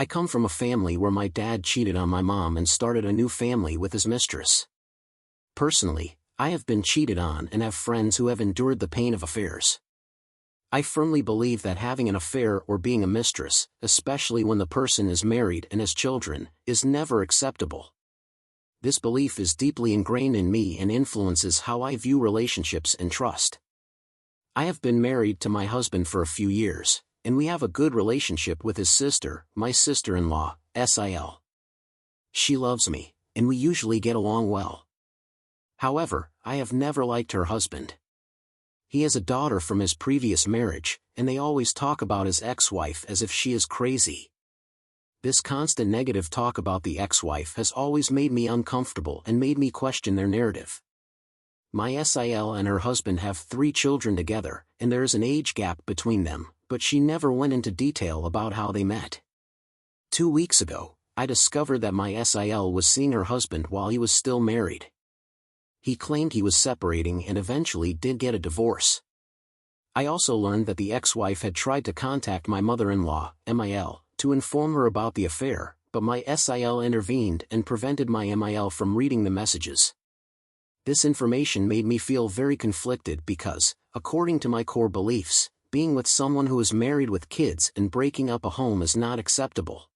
I come from a family where my dad cheated on my mom and started a new family with his mistress. Personally, I have been cheated on and have friends who have endured the pain of affairs. I firmly believe that having an affair or being a mistress, especially when the person is married and has children, is never acceptable. This belief is deeply ingrained in me and influences how I view relationships and trust. I have been married to my husband for a few years, and we have a good relationship with his sister, my sister-in-law, Sil. She loves me, and we usually get along well. However, I have never liked her husband. He has a daughter from his previous marriage, and they always talk about his ex-wife as if she is crazy. This constant negative talk about the ex-wife has always made me uncomfortable and made me question their narrative. My Sil and her husband have 3 children together, and there is an age gap between them, but she never went into detail about how they met. 2 weeks ago, I discovered that my Sil was seeing her husband while he was still married. He claimed he was separating and eventually did get a divorce. I also learned that the ex-wife had tried to contact my mother-in-law, Mil, to inform her about the affair, but my Sil intervened and prevented my Mil from reading the messages. This information made me feel very conflicted because, according to my core beliefs, being with someone who is married with kids and breaking up a home is not acceptable.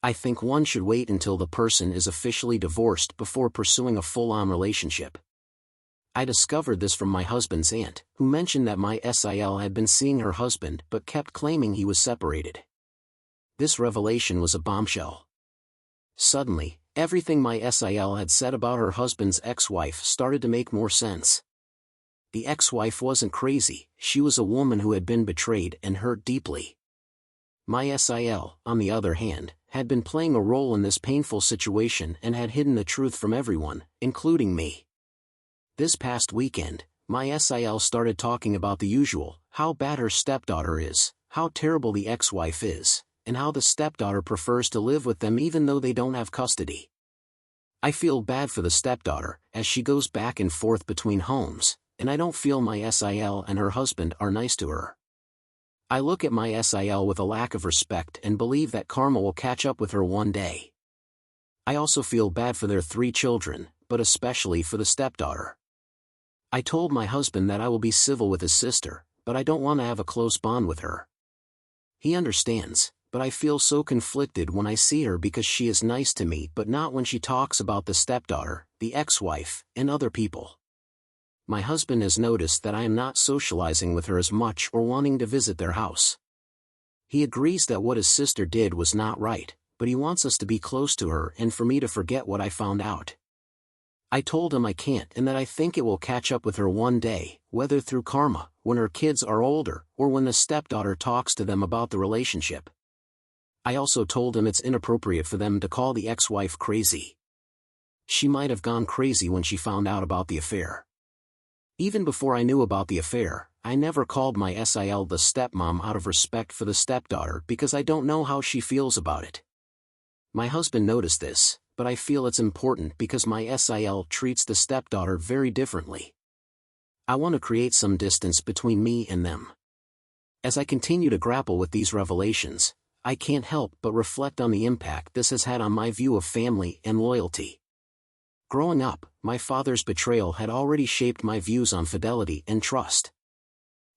I think one should wait until the person is officially divorced before pursuing a full-on relationship. I discovered this from my husband's aunt, who mentioned that my Sil had been seeing her husband but kept claiming he was separated. This revelation was a bombshell. Suddenly, everything my Sil had said about her husband's ex-wife started to make more sense. The ex-wife wasn't crazy, she was a woman who had been betrayed and hurt deeply. My Sil, on the other hand, had been playing a role in this painful situation and had hidden the truth from everyone, including me. This past weekend, my Sil started talking about the usual, how bad her stepdaughter is, how terrible the ex-wife is, and how the stepdaughter prefers to live with them even though they don't have custody. I feel bad for the stepdaughter, as she goes back and forth between homes, and I don't feel my Sil and her husband are nice to her. I look at my Sil with a lack of respect and believe that karma will catch up with her one day. I also feel bad for their 3 children, but especially for the stepdaughter. I told my husband that I will be civil with his sister, but I don't want to have a close bond with her. He understands, but I feel so conflicted when I see her because she is nice to me but not when she talks about the stepdaughter, the ex-wife, and other people. My husband has noticed that I am not socializing with her as much or wanting to visit their house. He agrees that what his sister did was not right, but he wants us to be close to her and for me to forget what I found out. I told him I can't and that I think it will catch up with her one day, whether through karma, when her kids are older, or when the stepdaughter talks to them about the relationship. I also told him it's inappropriate for them to call the ex-wife crazy. She might have gone crazy when she found out about the affair. Even before I knew about the affair, I never called my Sil the stepmom out of respect for the stepdaughter because I don't know how she feels about it. My husband noticed this, but I feel it's important because my Sil treats the stepdaughter very differently. I want to create some distance between me and them. As I continue to grapple with these revelations, I can't help but reflect on the impact this has had on my view of family and loyalty. Growing up, my father's betrayal had already shaped my views on fidelity and trust.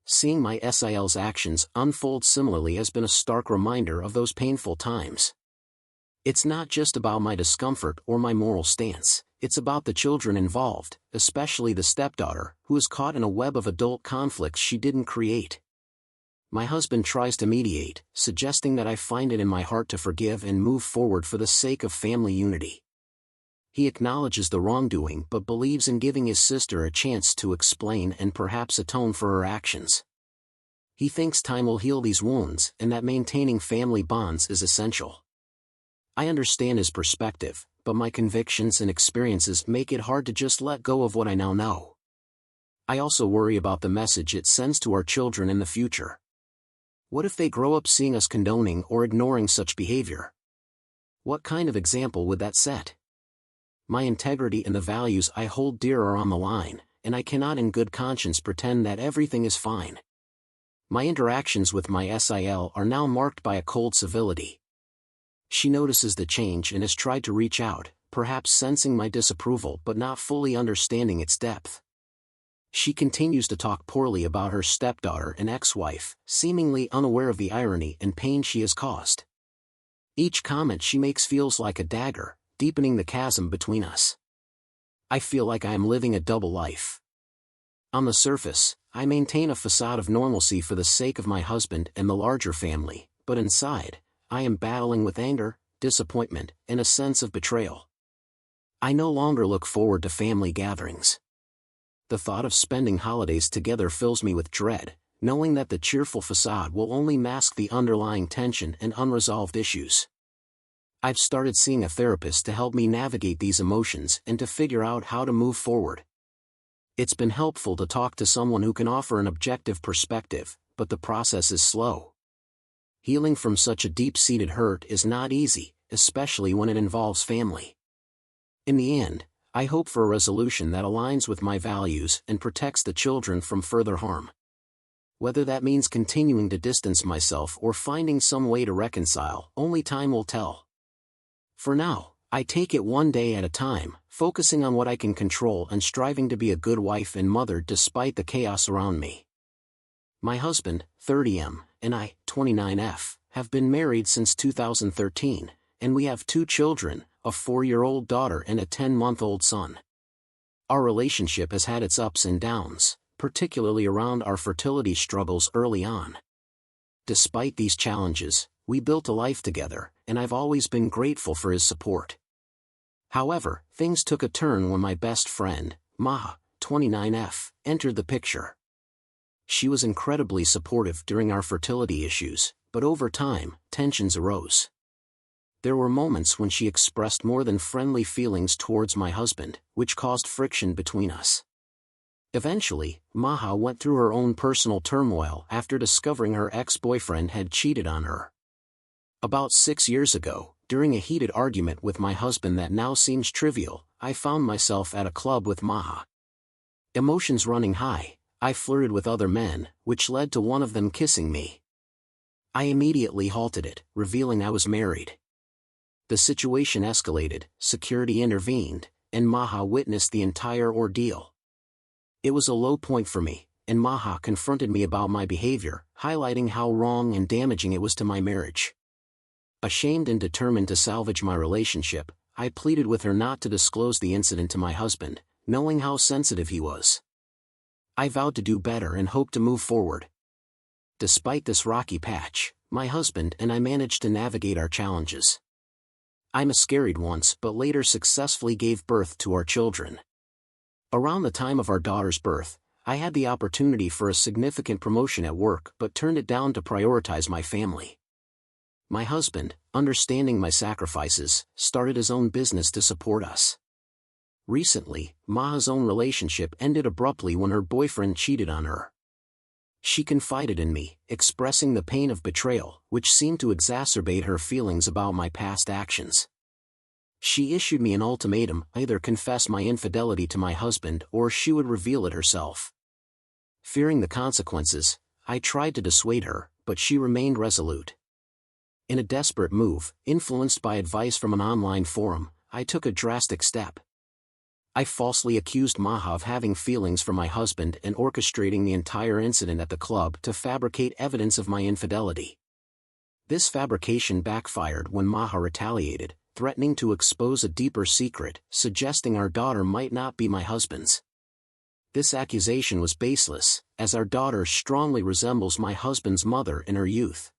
Seeing my Sil's actions unfold similarly has been a stark reminder of those painful times. It's not just about my discomfort or my moral stance, it's about the children involved, especially the stepdaughter, who is caught in a web of adult conflicts she didn't create. My husband tries to mediate, suggesting that I find it in my heart to forgive and move forward for the sake of family unity. He acknowledges the wrongdoing but believes in giving his sister a chance to explain and perhaps atone for her actions. He thinks time will heal these wounds and that maintaining family bonds is essential. I understand his perspective, but my convictions and experiences make it hard to just let go of what I now know. I also worry about the message it sends to our children in the future. What if they grow up seeing us condoning or ignoring such behavior? What kind of example would that set? My integrity and the values I hold dear are on the line, and I cannot in good conscience pretend that everything is fine. My interactions with my Sil are now marked by a cold civility. She notices the change and has tried to reach out, perhaps sensing my disapproval but not fully understanding its depth. She continues to talk poorly about her stepdaughter and ex-wife, seemingly unaware of the irony and pain she has caused. Each comment she makes feels like a dagger, deepening the chasm between us. I feel like I am living a double life. On the surface, I maintain a facade of normalcy for the sake of my husband and the larger family, but inside, I am battling with anger, disappointment, and a sense of betrayal. I no longer look forward to family gatherings. The thought of spending holidays together fills me with dread, knowing that the cheerful facade will only mask the underlying tension and unresolved issues. I've started seeing a therapist to help me navigate these emotions and to figure out how to move forward. It's been helpful to talk to someone who can offer an objective perspective, but the process is slow. Healing from such a deep-seated hurt is not easy, especially when it involves family. In the end, I hope for a resolution that aligns with my values and protects the children from further harm. Whether that means continuing to distance myself or finding some way to reconcile, only time will tell. For now, I take it one day at a time, focusing on what I can control and striving to be a good wife and mother despite the chaos around me. My husband, 30M, and I, 29F, have been married since 2013, and we have 2 children, a 4-year-old daughter and a 10-month-old son. Our relationship has had its ups and downs, particularly around our fertility struggles early on. Despite these challenges, we built a life together, and I've always been grateful for his support. However, things took a turn when my best friend, Maha, 29F, entered the picture. She was incredibly supportive during our fertility issues, but over time, tensions arose. There were moments when she expressed more than friendly feelings towards my husband, which caused friction between us. Eventually, Maha went through her own personal turmoil after discovering her ex-boyfriend had cheated on her. About 6 years ago, during a heated argument with my husband that now seems trivial, I found myself at a club with Maha. Emotions running high, I flirted with other men, which led to one of them kissing me. I immediately halted it, revealing I was married. The situation escalated, security intervened, and Maha witnessed the entire ordeal. It was a low point for me, and Maha confronted me about my behavior, highlighting how wrong and damaging it was to my marriage. Ashamed and determined to salvage my relationship, I pleaded with her not to disclose the incident to my husband, knowing how sensitive he was. I vowed to do better and hoped to move forward. Despite this rocky patch, my husband and I managed to navigate our challenges. I miscarried once but later successfully gave birth to our children. Around the time of our daughter's birth, I had the opportunity for a significant promotion at work but turned it down to prioritize my family. My husband, understanding my sacrifices, started his own business to support us. Recently, Maha's own relationship ended abruptly when her boyfriend cheated on her. She confided in me, expressing the pain of betrayal, which seemed to exacerbate her feelings about my past actions. She issued me an ultimatum: either confess my infidelity to my husband or she would reveal it herself. Fearing the consequences, I tried to dissuade her, but she remained resolute. In a desperate move, influenced by advice from an online forum, I took a drastic step. I falsely accused Maha of having feelings for my husband and orchestrating the entire incident at the club to fabricate evidence of my infidelity. This fabrication backfired when Maha retaliated, threatening to expose a deeper secret, suggesting our daughter might not be my husband's. This accusation was baseless, as our daughter strongly resembles my husband's mother in her youth.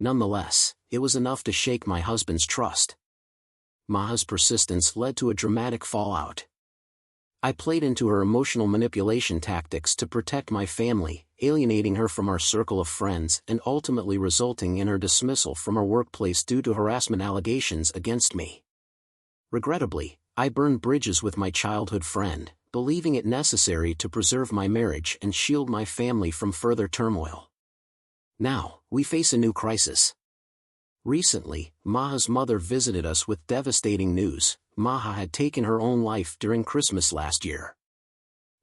Nonetheless, it was enough to shake my husband's trust. Maha's persistence led to a dramatic fallout. I played into her emotional manipulation tactics to protect my family, alienating her from our circle of friends and ultimately resulting in her dismissal from our workplace due to harassment allegations against me. Regrettably, I burned bridges with my childhood friend, believing it necessary to preserve my marriage and shield my family from further turmoil. Now, we face a new crisis. Recently, Maha's mother visited us with devastating news. Maha had taken her own life during Christmas last year.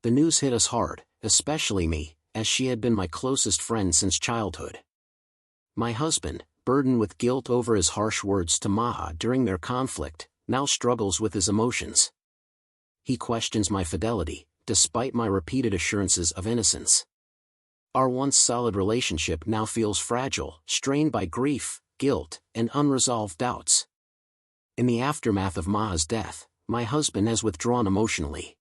The news hit us hard, especially me, as she had been my closest friend since childhood. My husband, burdened with guilt over his harsh words to Maha during their conflict, now struggles with his emotions. He questions my fidelity, despite my repeated assurances of innocence. Our once solid relationship now feels fragile, strained by grief, guilt, and unresolved doubts. In the aftermath of Maha's death, my husband has withdrawn emotionally.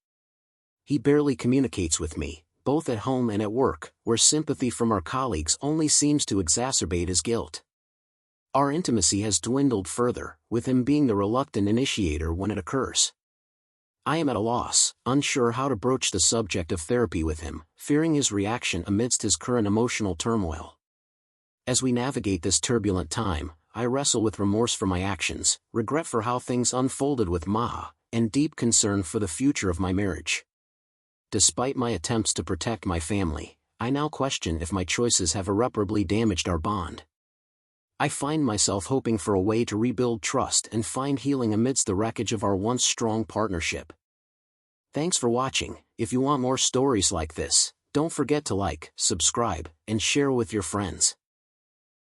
He barely communicates with me, both at home and at work, where sympathy from our colleagues only seems to exacerbate his guilt. Our intimacy has dwindled further, with him being the reluctant initiator when it occurs. I am at a loss, unsure how to broach the subject of therapy with him, fearing his reaction amidst his current emotional turmoil. As we navigate this turbulent time, I wrestle with remorse for my actions, regret for how things unfolded with Maha, and deep concern for the future of my marriage. Despite my attempts to protect my family, I now question if my choices have irreparably damaged our bond. I find myself hoping for a way to rebuild trust and find healing amidst the wreckage of our once strong partnership. Thanks for watching. If you want more stories like this, don't forget to like, subscribe, and share with your friends.